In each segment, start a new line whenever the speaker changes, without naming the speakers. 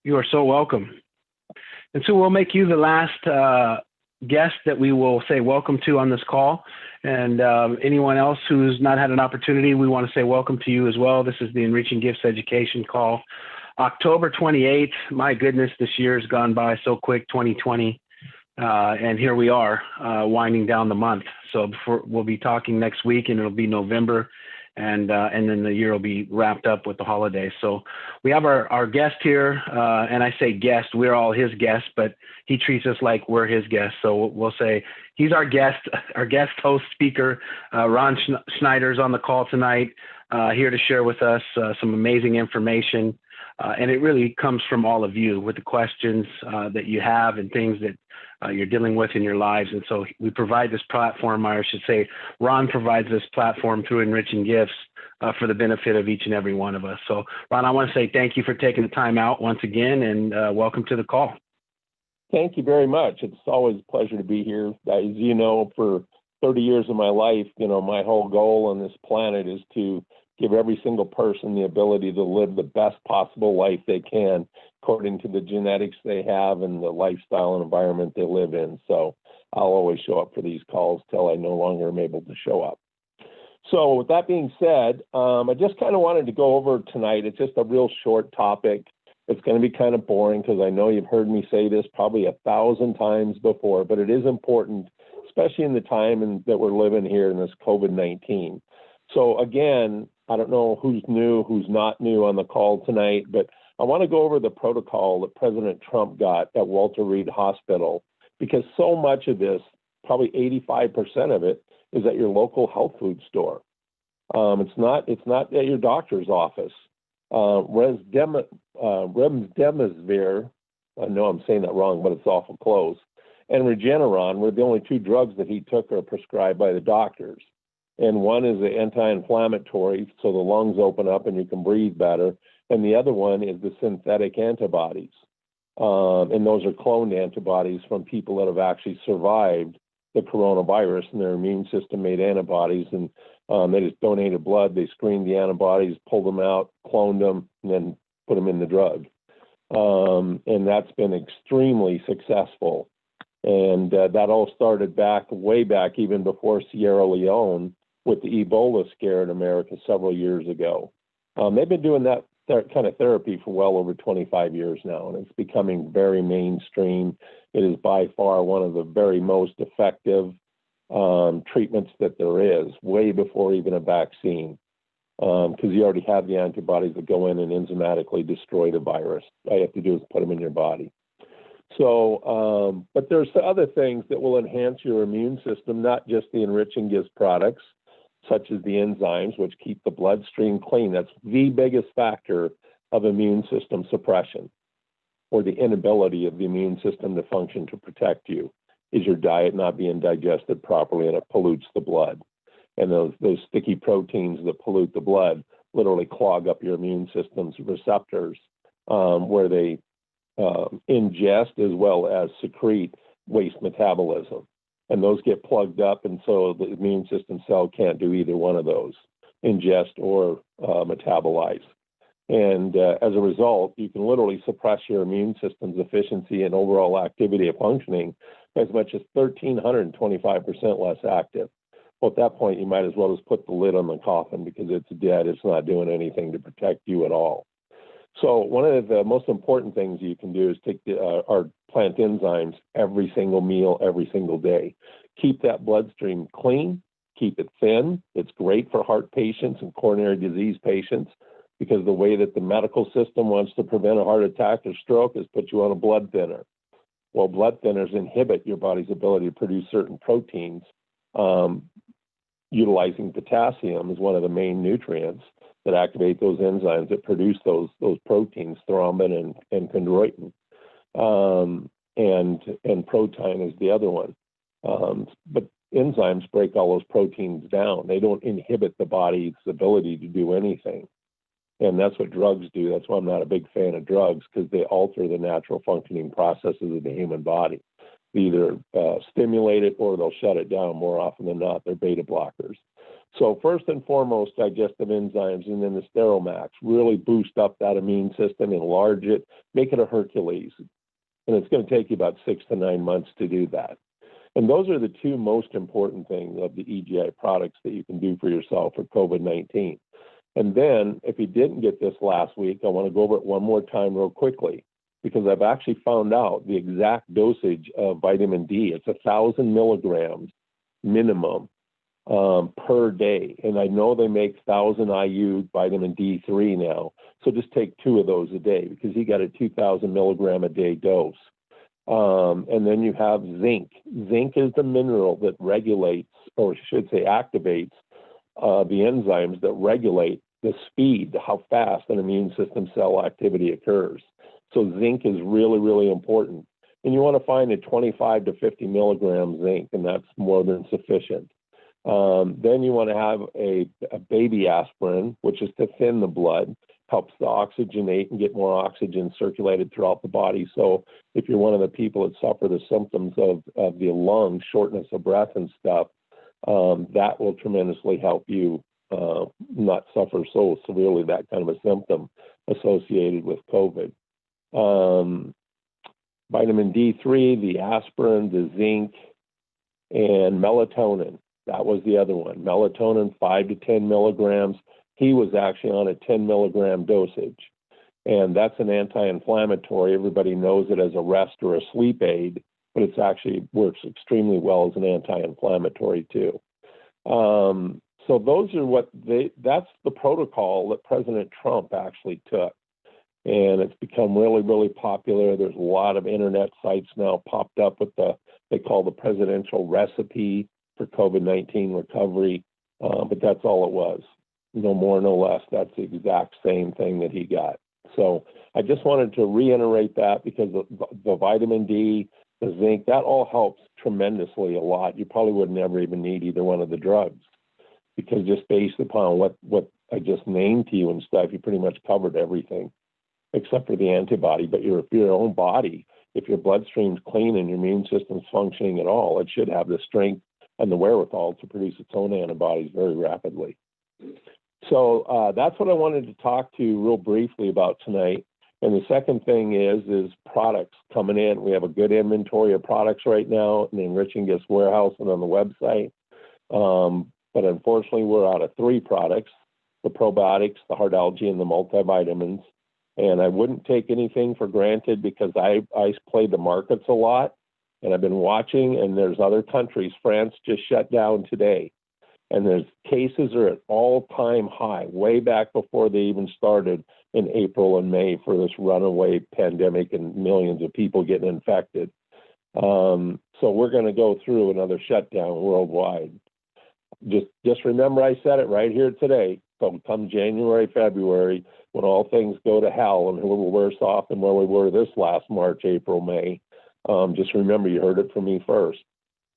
You are so welcome. And so we'll make you the last guest that we will say welcome to on this call. And anyone else who's not had an opportunity, we want to say welcome to you as well. This is the Enriching Gifts Education call. October 28th, my goodness, this year has gone by so quick, 2020. And here we are winding down the month. So we'll be talking next week, and it'll be November. And then the year will be wrapped up with the holidays. So we have our guest here, and I say guest, we're all his guests, but he treats us like we're his guests. So we'll say he's our guest host speaker. Ron Schneider's on the call tonight, here to share with us some amazing information. And it really comes from all of you with the questions that you have and things that you're dealing with in your lives. And so we provide this platform, or I should say, Ron provides this platform through Enriching Gifts for the benefit of each and every one of us. So Ron, I want to say thank you for taking the time out once again, and welcome to the call.
Thank you very much. It's always a pleasure to be here. As you know, for 30 years of my life, my whole goal on this planet is to give every single person the ability to live the best possible life they can according to the genetics they have and the lifestyle and environment they live in. So I'll always show up for these calls till I no longer am able to show up. So with that being said, I just kind of wanted to go over tonight. It's just a real short topic. It's going to be kind of boring because I know you've heard me say this probably 1,000 times before, but it is important, especially in the time that we're living here in this COVID-19. So again, I don't know who's new, who's not new on the call tonight, but I want to go over the protocol that President Trump got at Walter Reed Hospital, because so much of this, probably 85% of it, is at your local health food store. It's not at your doctor's office. Remdesivir, I know I'm saying that wrong, but it's awful close, and Regeneron were the only two drugs that he took or prescribed by the doctors. And one is the anti-inflammatory, so the lungs open up and you can breathe better. And the other one is the synthetic antibodies. And those are cloned antibodies from people that have actually survived the coronavirus, and their immune system made antibodies. And they just donated blood. They screened the antibodies, pulled them out, cloned them, and then put them in the drug. And that's been extremely successful. And that all started way back, even before Sierra Leone, with the Ebola scare in America several years ago. They've been doing that kind of therapy for well over 25 years now, and it's becoming very mainstream. It is by far one of the very most effective treatments that there is, way before even a vaccine, because you already have the antibodies that go in and enzymatically destroy the virus. All you have to do is put them in your body. So, but there's other things that will enhance your immune system, not just the Enriching Gifts products, such as the enzymes, which keep the bloodstream clean. That's the biggest factor of immune system suppression, or the inability of the immune system to function to protect you, is your diet not being digested properly, and it pollutes the blood. And those sticky proteins that pollute the blood literally clog up your immune system's receptors, where they ingest as well as secrete waste metabolism. And those get plugged up, and so the immune system cell can't do either one of those, ingest or metabolize. And as a result, you can literally suppress your immune system's efficiency and overall activity of functioning as much as 1,325% less active. Well, at that point, you might as well just put the lid on the coffin, because it's dead. It's not doing anything to protect you at all. So one of the most important things you can do is take our plant enzymes every single meal, every single day. Keep that bloodstream clean, keep it thin. It's great for heart patients and coronary disease patients, because the way that the medical system wants to prevent a heart attack or stroke is put you on a blood thinner. Well, blood thinners inhibit your body's ability to produce certain proteins. Utilizing potassium is one of the main nutrients that activate those enzymes that produce those proteins, thrombin and chondroitin, and protein is the other one. But enzymes break all those proteins down. They don't inhibit the body's ability to do anything. And that's what drugs do. That's why I'm not a big fan of drugs, because they alter the natural functioning processes of the human body. They either stimulate it or they'll shut it down. More often than not, they're beta blockers. So first and foremost, digestive enzymes, and then the Steromax really boost up that immune system, enlarge it, make it a Hercules. And it's going to take you about 6 to 9 months to do that. And those are the two most important things of the EGI products that you can do for yourself for COVID-19. And then, if you didn't get this last week, I want to go over it one more time real quickly, because I've actually found out the exact dosage of vitamin D. It's 1,000 milligrams minimum per day. And I know they make 1,000 IU vitamin D3 now. So just take 2 of those a day, because he got a 2,000 milligram a day dose. And then you have zinc. Zinc is the mineral that regulates, or I should say activates, the enzymes that regulate the speed, how fast an immune system cell activity occurs. So zinc is really, really important. And you want to find a 25 to 50 milligram zinc, and that's more than sufficient. Then you want to have a baby aspirin, which is to thin the blood, helps to oxygenate and get more oxygen circulated throughout the body. So if you're one of the people that suffer the symptoms of the lung, shortness of breath and stuff, that will tremendously help you not suffer so severely that kind of a symptom associated with COVID. Vitamin D3, the aspirin, the zinc, and melatonin. That was the other one. Melatonin, 5 to 10 milligrams. He was actually on a 10 milligram dosage. And that's an anti-inflammatory. Everybody knows it as a rest or a sleep aid, but it's actually works extremely well as an anti-inflammatory too. So those are that's the protocol that President Trump actually took. And it's become really, really popular. There's a lot of internet sites now popped up with they call the presidential recipe for COVID-19 recovery. But that's all it was. No more, no less. That's the exact same thing that he got. So I just wanted to reiterate that, because the vitamin D, the zinc, that all helps tremendously a lot. You probably would never even need either one of the drugs, because just based upon what I just named to you and stuff, you pretty much covered everything except for the antibody. But if your own body, if your bloodstream's clean and your immune system's functioning at all, it should have the strength and the wherewithal to produce its own antibodies very rapidly. So that's what I wanted to talk to you real briefly about tonight. And the second thing is products coming in. We have a good inventory of products right now in the Enriching Gifts warehouse and on the website. But unfortunately, we're out of 3 products: the probiotics, the hard algae, and the multivitamins. And I wouldn't take anything for granted, because I play the markets a lot, and I've been watching, and there's other countries. France just shut down today, and there's cases are at all-time high, way back before they even started in April and May for this runaway pandemic and millions of people getting infected. So we're going to go through another shutdown worldwide. Just remember, I said it right here today. So come January, February, when all things go to hell and we're worse off than where we were this last March, April, May, just remember, you heard it from me first.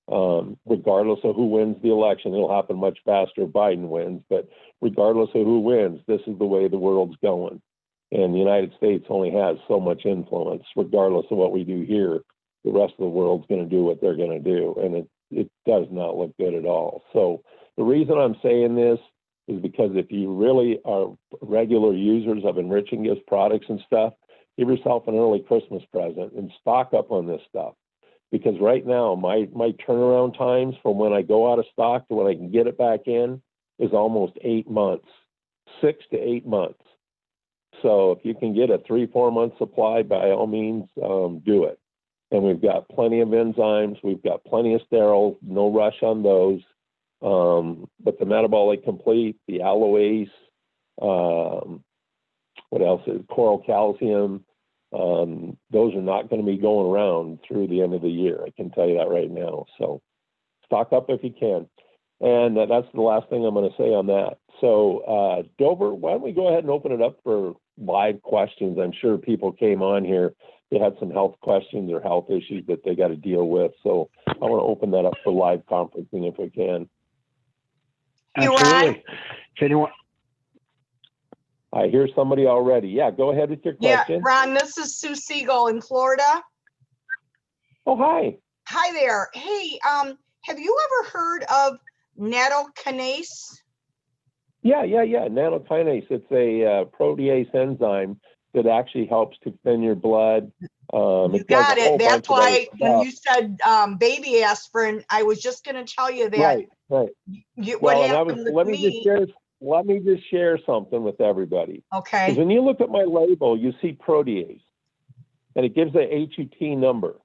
Regardless of who wins the election, it'll happen much faster if Biden wins. But regardless of who wins, this is the way the world's going. And the United States only has so much influence. Regardless of what we do here, the rest of the world's going to do what they're going to do. And it does not look good at all. So the reason I'm saying this is because if you really are regular users of Enriching Gifts products and stuff, give yourself an early Christmas present and stock up on this stuff. Because right now, my turnaround times from when I go out of stock to when I can get it back in is almost 8 months, 6 to 8 months. So if you can get a 3-4 month supply, by all means, do it. And we've got plenty of enzymes. We've got plenty of sterols, no rush on those. But the Metabolic Complete, the Aloe, what else is Coral Calcium, those are not going to be going around through the end of the year. I can tell you that right now. So stock up if you can. And that's the last thing I'm going to say on that. So Dover, why don't we go ahead and open it up for live questions? I'm sure people came on here. They had some health questions or health issues that they got to deal with. So I want to open that up for live conferencing if we can.
Absolutely. If anyone,
I hear somebody already. Yeah, go ahead with your question.
Yeah, Ron, this is Sue Siegel in Florida.
Oh, hi.
Hi there. Hey, have you ever heard of nattokinase?
Yeah. Nanokinase. It's a protease enzyme that actually helps to thin your blood.
You
It does
got
a whole
it. That's
bunch of other
why when
stuff.
you said baby aspirin, I was just going to tell you that
Right. Right.
what
Well, and
happened with
let me
me.
just share something with everybody. Because
Okay.
when you look at my label, you see protease, and it gives a HUT number.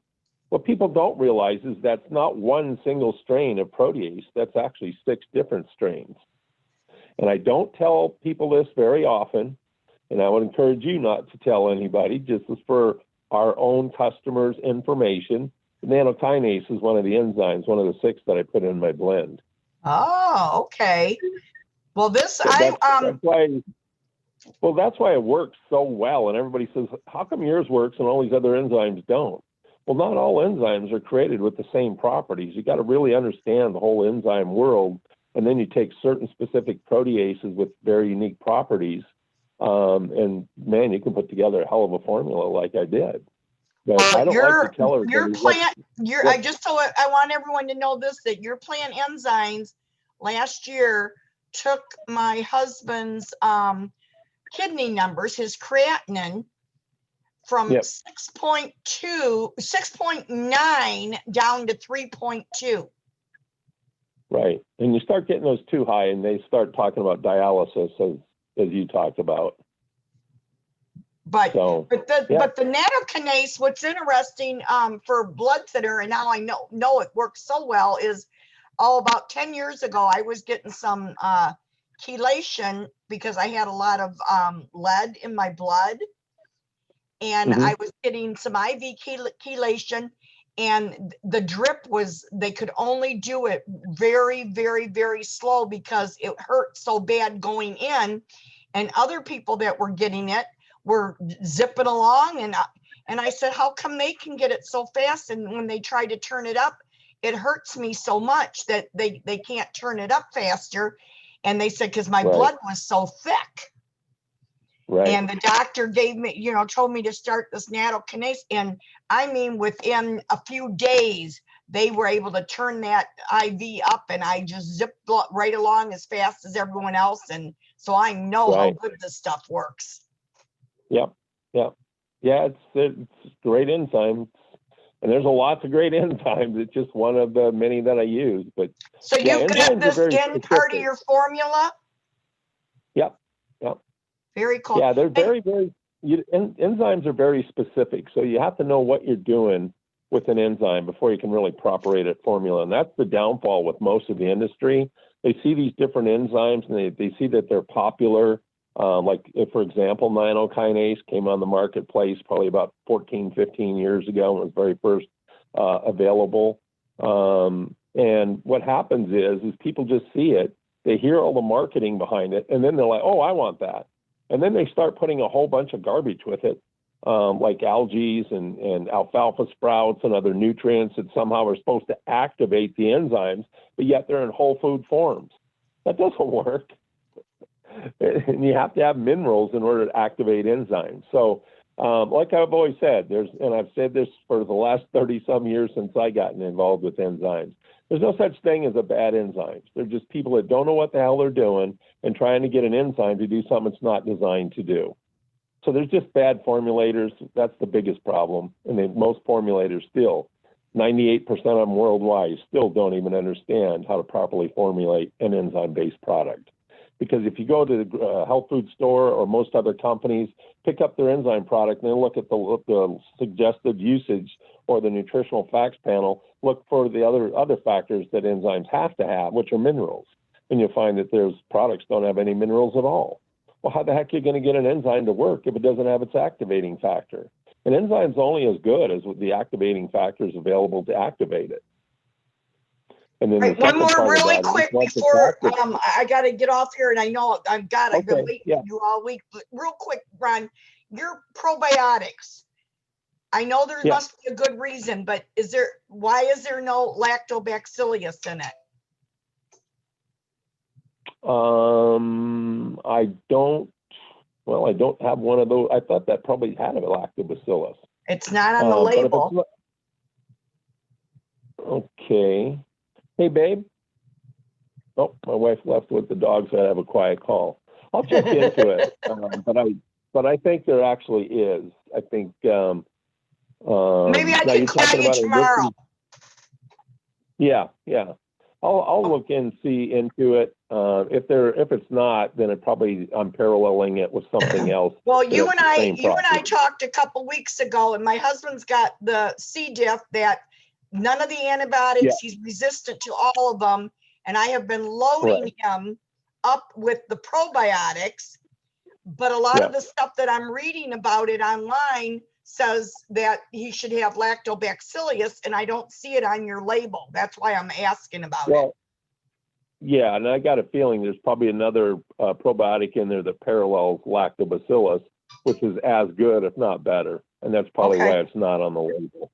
What people don't realize is that's not one single strain of protease. That's actually 6 different strains. And I don't tell people this very often, and I would encourage you not to tell anybody, just as for our own customers' information. Nanokinase is one of the enzymes, one of the 6 that I put in my blend.
Oh, okay. Well, this
So that's why it works so well. And everybody says, how come yours works and all these other enzymes don't? Well, not all enzymes are created with the same properties. You got to really understand the whole enzyme world, and then you take certain specific proteases with very unique properties, and man, you can put together a hell of a formula like I did. But I don't like to tell everybody
your plant, I want everyone to know this, that your plant enzymes last year took my husband's kidney numbers, his creatinine, from 6.9 down to 3.2.
Right. And you start getting those too high and they start talking about dialysis as you talked about.
But the nanokinase, what's interesting for blood thinner, and now I know it works so well, is about 10 years ago, I was getting some chelation because I had a lot of lead in my blood. And I was getting some IV chelation, and the drip they could only do it very, very, very slow because it hurt so bad going in. And other people that were getting it were zipping along. And I said, how come they can get it so fast? And when they try to turn it up, it hurts me so much that they can't turn it up faster. And they said, because my blood was so thick. Right. And the doctor gave me, told me to start this nanokinase. And I mean, within a few days, they were able to turn that IV up, and I just zipped right along as fast as everyone else. And so I know how good this stuff works. Yep.
Yeah, it's great enzyme. And there's a lot of great enzymes. It's just one of the many that I use. But
so you've got this in part of your formula?
Yep.
Very cool.
Yeah, they're very, very, enzymes are very specific. So you have to know what you're doing with an enzyme before you can really properate a formula. And that's the downfall with most of the industry. They see these different enzymes and they see that they're popular. Like, for example, nanokinase came on the marketplace probably about 14, 15 years ago when it was very first available. And what happens is people just see it, they hear all the marketing behind it, and then they're like, oh, I want that. And then they start putting a whole bunch of garbage with it, like algae and alfalfa sprouts and other nutrients that somehow are supposed to activate the enzymes, but yet they're in whole food forms. That doesn't work. And you have to have minerals in order to activate enzymes. So like I've always said, and I've said this for the last 30 some years since I gotten involved with enzymes, there's no such thing as a bad enzyme. They're just people that don't know what the hell they're doing and trying to get an enzyme to do something it's not designed to do. So there's just bad formulators. That's the biggest problem. And most formulators still, 98% of them worldwide, still don't even understand how to properly formulate an enzyme-based product. Because if you go to the health food store or most other companies, pick up their enzyme product and then look at the suggested usage or the nutritional facts panel, look for the other factors that enzymes have to have, which are minerals. And you'll find that there's products don't have any minerals at all. Well, how the heck are you going to get an enzyme to work if it doesn't have its activating factor? An enzyme's only as good as the activating factors available to activate it. And then
one more really quick before I got to get off here, and I know I've been waiting for you all week. But real quick, Ron, your probiotics. I know there must be a good reason, but why is there no lactobacillus in it?
I don't have one of those. I thought that probably had a lactobacillus.
It's not on the label.
Okay. Hey, babe. Oh, my wife left with the dogs. I have a quiet call. I'll check into it, but I think there actually is. I think
Maybe I can call you tomorrow.
Yeah. I'll look and see into it. If it's not, then I'm paralleling it with something else.
Well, you and I talked a couple weeks ago, and my husband's got the C. diff that none of the antibiotics, he's resistant to all of them. And I have been loading him up with the probiotics, but a lot of the stuff that I'm reading about it online says that he should have lactobacillus, and I don't see it on your label. That's why I'm asking about it.
Yeah, and I got a feeling there's probably another probiotic in there that parallels lactobacillus, which is as good, if not better. And that's probably why it's not on the label.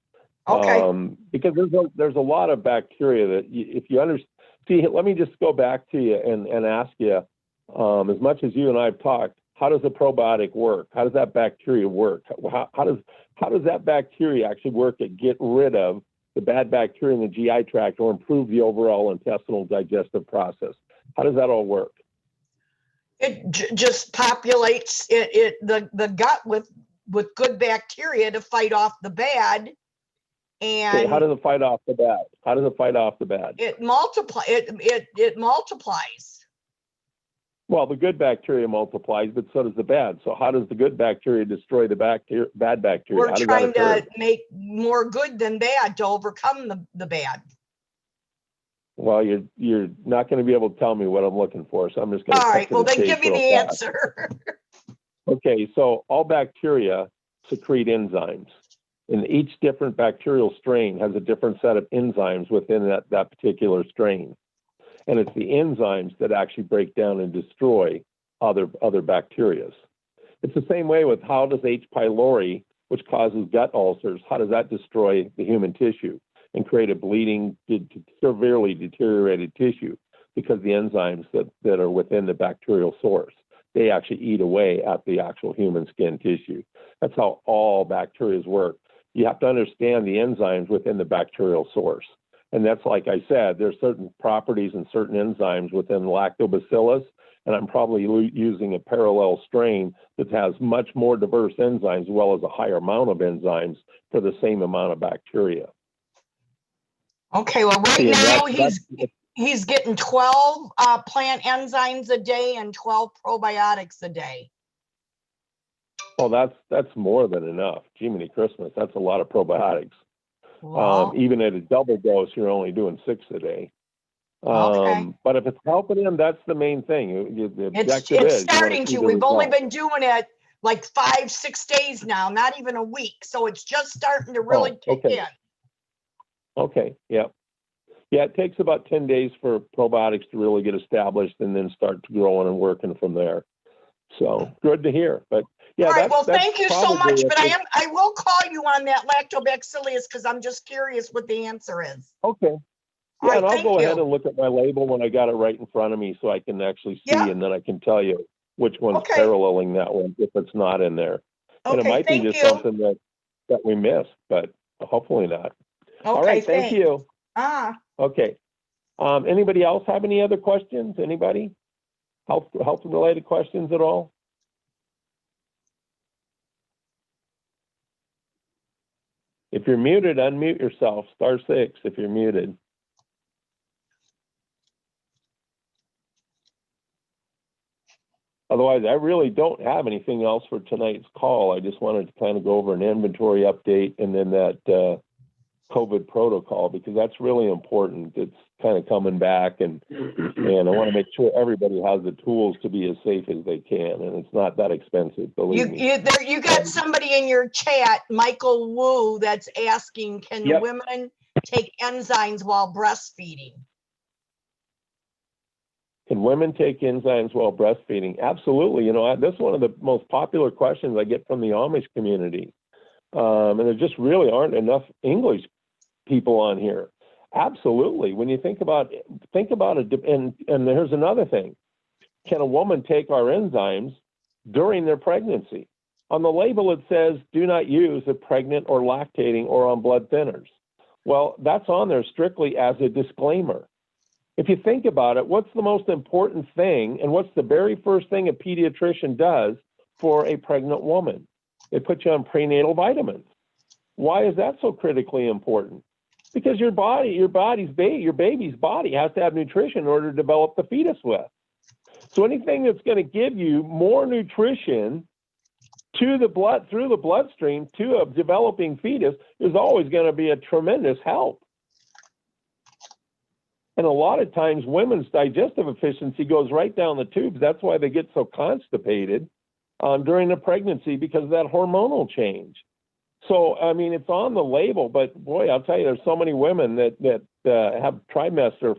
Okay.
Because there's a lot of bacteria that if you understand. See, let me just go back to you and ask you, as much as you and I have talked, how does a probiotic work? How does that bacteria work? How does that bacteria actually work to get rid of the bad bacteria in the GI tract or improve the overall intestinal digestive process? How does that all work?
It just populates the gut with good bacteria to fight off the bad. And
how does it fight off the bad? How does it fight off the bad?
It multiplies.
Well, the good bacteria multiplies, but so does the bad. So how does the good bacteria destroy the bad bacteria?
We're trying to make more good than bad to overcome the bad.
Well, you're not going to be able to tell me what I'm looking for, so I'm just going to.
All right. Well, then give me the answer.
Okay, so all bacteria secrete enzymes. And each different bacterial strain has a different set of enzymes within that particular strain. And it's the enzymes that actually break down and destroy other bacteria. It's the same way with how does H. pylori, which causes gut ulcers, how does that destroy the human tissue and create a bleeding, severely deteriorated tissue? Because the enzymes that are within the bacterial source, they actually eat away at the actual human skin tissue. That's how all bacteria work. You have to understand the enzymes within the bacterial source. And that's, like I said, there's certain properties and certain enzymes within lactobacillus, and I'm probably using a parallel strain that has much more diverse enzymes as well as a higher amount of enzymes for the same amount of bacteria.
Okay, well, now he's getting 12 plant enzymes a day and 12 probiotics a day.
Well, that's more than enough. Jiminy Christmas, that's a lot of probiotics.
Wow.
Even at a double dose, you're only doing 6 a day.
Okay.
But if it's helping him, that's the main thing. The objective
it's starting to. We've only been doing it like 5-6 days now, not even a week. So it's just starting to really kick in.
Okay, yeah. Yeah, it takes about 10 days for probiotics to really get established and then start growing and working from there. So good to hear. But yeah,
all right. Well, thank you so much. But I will call you on that lactobacillus because I'm just curious what the answer is.
Okay. Yeah, and I'll go ahead and look at my label when I got it right in front of me so I can actually see, and then I can tell you which one's paralleling that one if it's not in there. And it might be just something that we missed, but hopefully not.
Okay,
all right, thank you. Okay. Anybody else have any other questions? Anybody? Health related questions at all? If you're muted, unmute yourself. *6 if you're muted. Otherwise, I really don't have anything else for tonight's call. I just wanted to kind of go over an inventory update and then that COVID protocol, because that's really important. It's kind of coming back, and I want to make sure everybody has the tools to be as safe as they can, and it's not that expensive, believe me.
You got somebody in your chat, Michael Wu, that's asking, can women take enzymes while breastfeeding?
Can women take enzymes while breastfeeding? Absolutely. You know, that's one of the most popular questions I get from the Amish community. And there just really aren't enough English people on here. Absolutely. When you think about it, and there's another thing. Can a woman take our enzymes during their pregnancy? On the label, it says, do not use if pregnant or lactating or on blood thinners. Well, that's on there strictly as a disclaimer. If you think about it, what's the most important thing, and what's the very first thing a pediatrician does for a pregnant woman? They put you on prenatal vitamins. Why is that so critically important? Because your baby's body has to have nutrition in order to develop the fetus with. So anything that's going to give you more nutrition to the blood, through the bloodstream, to a developing fetus is always going to be a tremendous help. And a lot of times women's digestive efficiency goes right down the tubes. That's why they get so constipated during the pregnancy, because of that hormonal change. So, I mean, it's on the label, but boy, I'll tell you, there's so many women that have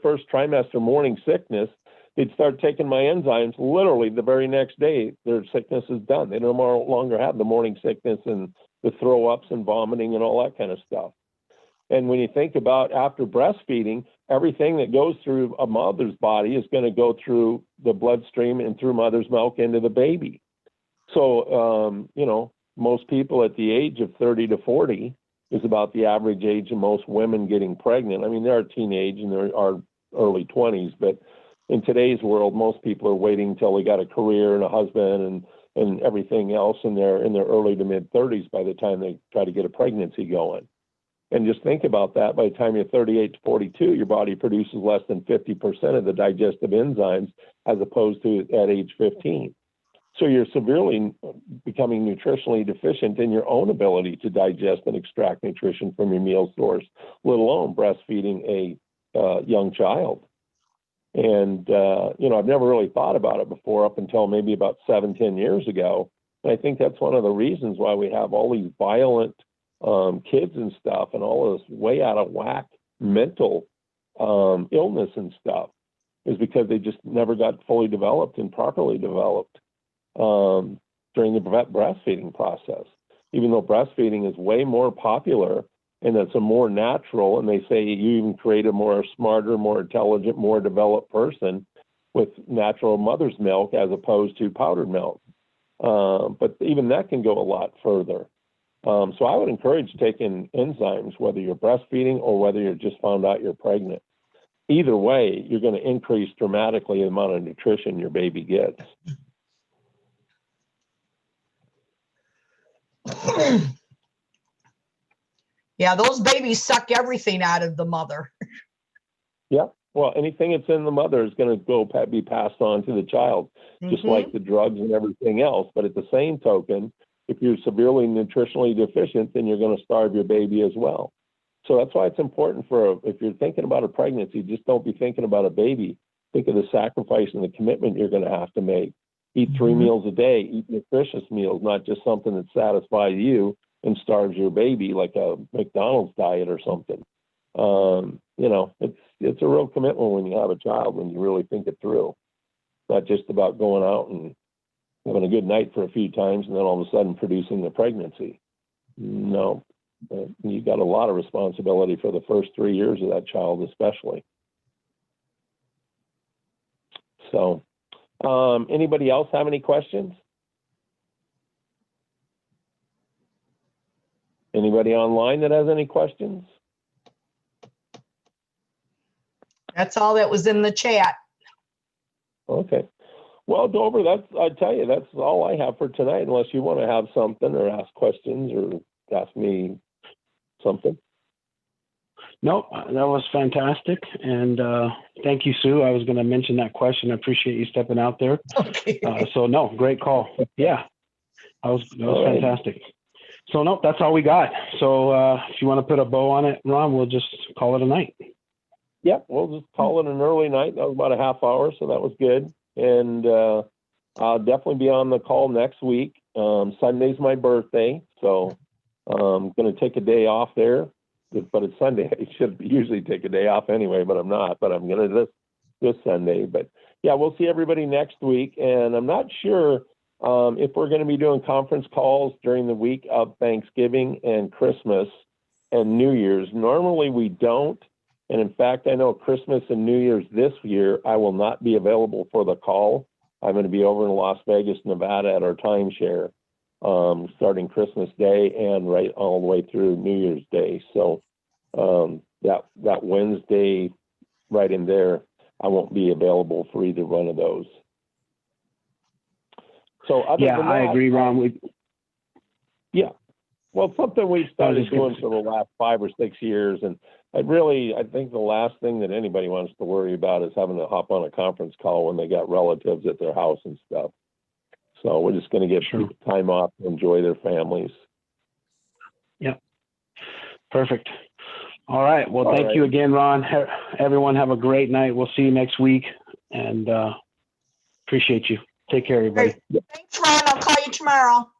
first trimester morning sickness. They'd start taking my enzymes literally the very next day. Their sickness is done. They no longer have the morning sickness and the throw ups and vomiting and all that kind of stuff. And when you think about after breastfeeding, everything that goes through a mother's body is going to go through the bloodstream and through mother's milk into the baby. So, most people at the age of 30 to 40 is about the average age of most women getting pregnant. I mean, there are teenage and there are early 20s, but in today's world, most people are waiting until they got a career and a husband and everything else, and they're in their early to mid 30s by the time they try to get a pregnancy going. And just think about that. By the time you're 38 to 42, your body produces less than 50% of the digestive enzymes as opposed to at age 15. So you're severely becoming nutritionally deficient in your own ability to digest and extract nutrition from your meal source, let alone breastfeeding a young child. And, I've never really thought about it before up until maybe about 7-10 years ago. And I think that's one of the reasons why we have all these violent kids and stuff and all this way out of whack mental illness and stuff, is because they just never got fully developed and properly developed during the breastfeeding process. Even though breastfeeding is way more popular and it's a more natural, and they say you even create a more smarter, more intelligent, more developed person with natural mother's milk as opposed to powdered milk. But even that can go a lot further. So I would encourage taking enzymes, whether you're breastfeeding or whether you're just found out you're pregnant. Either way, you're going to increase dramatically the amount of nutrition your baby gets.
Yeah, those babies suck everything out of the mother.
Yeah, well, anything that's in the mother is going to be passed on to the child, just like the drugs and everything else. But at the same token, if you're severely nutritionally deficient, then you're going to starve your baby as well. So that's why it's important if you're thinking about a pregnancy, just don't be thinking about a baby. Think of the sacrifice and the commitment you're going to have to make. Eat 3 meals a day, eat nutritious meals, not just something that satisfies you and starves your baby like a McDonald's diet or something. It's a real commitment when you have a child, when you really think it through. It's not just about going out and having a good night for a few times and then all of a sudden producing the pregnancy. No, you got a lot of responsibility for the first 3 years of that child, especially. So, anybody else have any questions? Anybody online that has any questions?
That's all that was in the chat.
Okay. Well, Dover, I tell you, that's all I have for tonight, unless you want to have something or ask questions or ask me something.
No, that was fantastic. And thank you, Sue. I was going to mention that question. I appreciate you stepping out there.
Okay.
No, great call. Yeah, that was fantastic. So, no, that's all we got. So if you want to put a bow on it, Ron, we'll just call it a night.
Yep, we'll just call it an early night. That was about a half hour, so that was good. And I'll definitely be on the call next week. Sunday's my birthday, so I'm going to take a day off there. But it's Sunday. I should usually take a day off anyway, but I'm not. But I'm going to this Sunday. But yeah, we'll see everybody next week. And I'm not sure if we're going to be doing conference calls during the week of Thanksgiving and Christmas and New Year's. Normally we don't. And in fact, I know Christmas and New Year's this year, I will not be available for the call. I'm going to be over in Las Vegas, Nevada at our timeshare, starting Christmas Day and right all the way through New Year's Day. So that Wednesday right in there, I won't be available for either one of those. So other than that,
I agree, Ron.
Yeah. Well, something we've started doing for the last 5 or 6 years, and I think the last thing that anybody wants to worry about is having to hop on a conference call when they got relatives at their house and stuff. So we're just going to get time off to enjoy their families.
Yeah. Perfect. All right. Well, thank you again, Ron. Everyone have a great night. We'll see you next week, and appreciate you. Take care, everybody.
Thanks, Ron. I'll call you tomorrow.